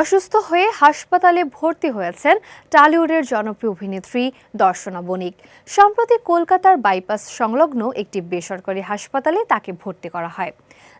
অসুস্থ হয়ে হাসপাতালে ভর্তি হয়েছেন টলিউডের জনপ্রিয় অভিনেত্রী দর্শনা বণিক। সম্প্রতি কলকাতার বাইপাস সংলগ্ন একটি বেসরকারি হাসপাতালে তাকে ভর্তি করা হয়।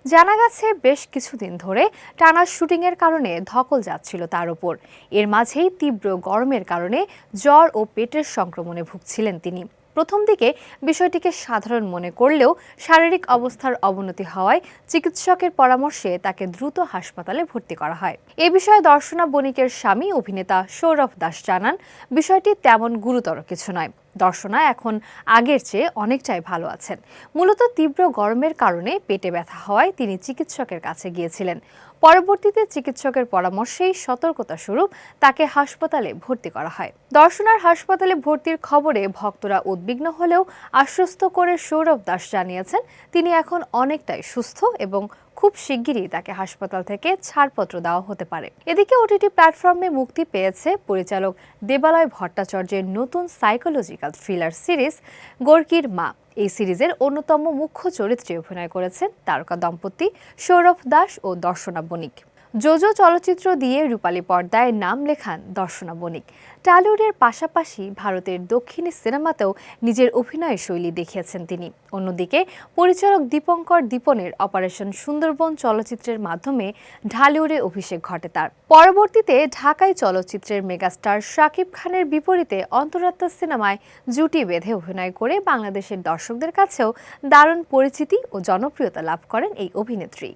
জানা গেছে বেশ কিছুদিন ধরে টানা শুটিংয়ের কারণে ধকল যাচ্ছিল তার উপর। এর মাঝেই তীব্র গরমের কারণে জ্বর ও পেটের সংক্রমণে ভুগছিলেন তিনি। প্রথম দিকে বিষয়টিকে সাধারণ মনে করলেও শারীরিক অবস্থার অবনতি হওয়ায় চিকিৎসকের পরামর্শে তাকে দ্রুত হাসপাতালে ভর্তি করা হয়। এ বিষয়ে দর্শনা বণিকের স্বামী অভিনেতা সৌরভ দাস জানান, বিষয়টি তেমন গুরুতর কিছু নয়। দর্শনা এখন আগের চেয়ে অনেকটাই ভালো আছেন। মূলত তীব্র গরমের কারণে পেটে ব্যথা হওয়ায় তিনি চিকিৎসকের কাছে গিয়েছিলেন। পরবর্তীতে চিকিৎসকের পরামর্শেই সতর্কতা স্বরূপ তাকে হাসপাতালে ভর্তি করা হয়। দর্শনার হাসপাতালে ভর্তির খবরে ভক্তরা উদ্বিগ্ন হলেও আশ্বস্ত করে সৌরভ দাস জানিয়েছেন, তিনি এখন অনেকটাই সুস্থ এবং খুব শিগগিরই তাকে হাসপাতাল থেকে ছাড়পত্র দেওয়া হতে পারে। এদিকে ওটিটি প্ল্যাটফর্মে মুক্তি পেয়েছে পরিচালক দেবালয় ভট্টাচার্যের নতুন সাইকোলজিক্যাল থ্রিলার সিরিজ গোর্কির মা। এই সিরিজের অন্যতম মুখ্য চরিত্রে অভিনয় করেছেন তারকা দম্পতি সৌরভ দাস ও দর্শনা বণিক। জোজো চলচ্চিত্র দিয়ে রূপালী পর্দায় নাম লেখান দর্শনা বণিক। টলিউডের পাশাপাশি ভারতের দক্ষিণী সিনেমাতেও নিজের অভিনয় শৈলী দেখিয়েছেন তিনি। অন্যদিকে পরিচালক দীপঙ্কর দীপনের অপারেশন সুন্দরবন চলচ্চিত্রের মাধ্যমে ঢালিউডে অভিষেক ঘটে তার। পরবর্তীতে ঢাকাই চলচ্চিত্রের মেগাস্টার শাকিব খানের বিপরীতে অন্তরাত্মা সিনেমায় জুটি বেঁধে অভিনয় করে বাংলাদেশের দর্শকদের কাছেও দারুণ পরিচিতি ও জনপ্রিয়তা লাভ করেন এই অভিনেত্রী।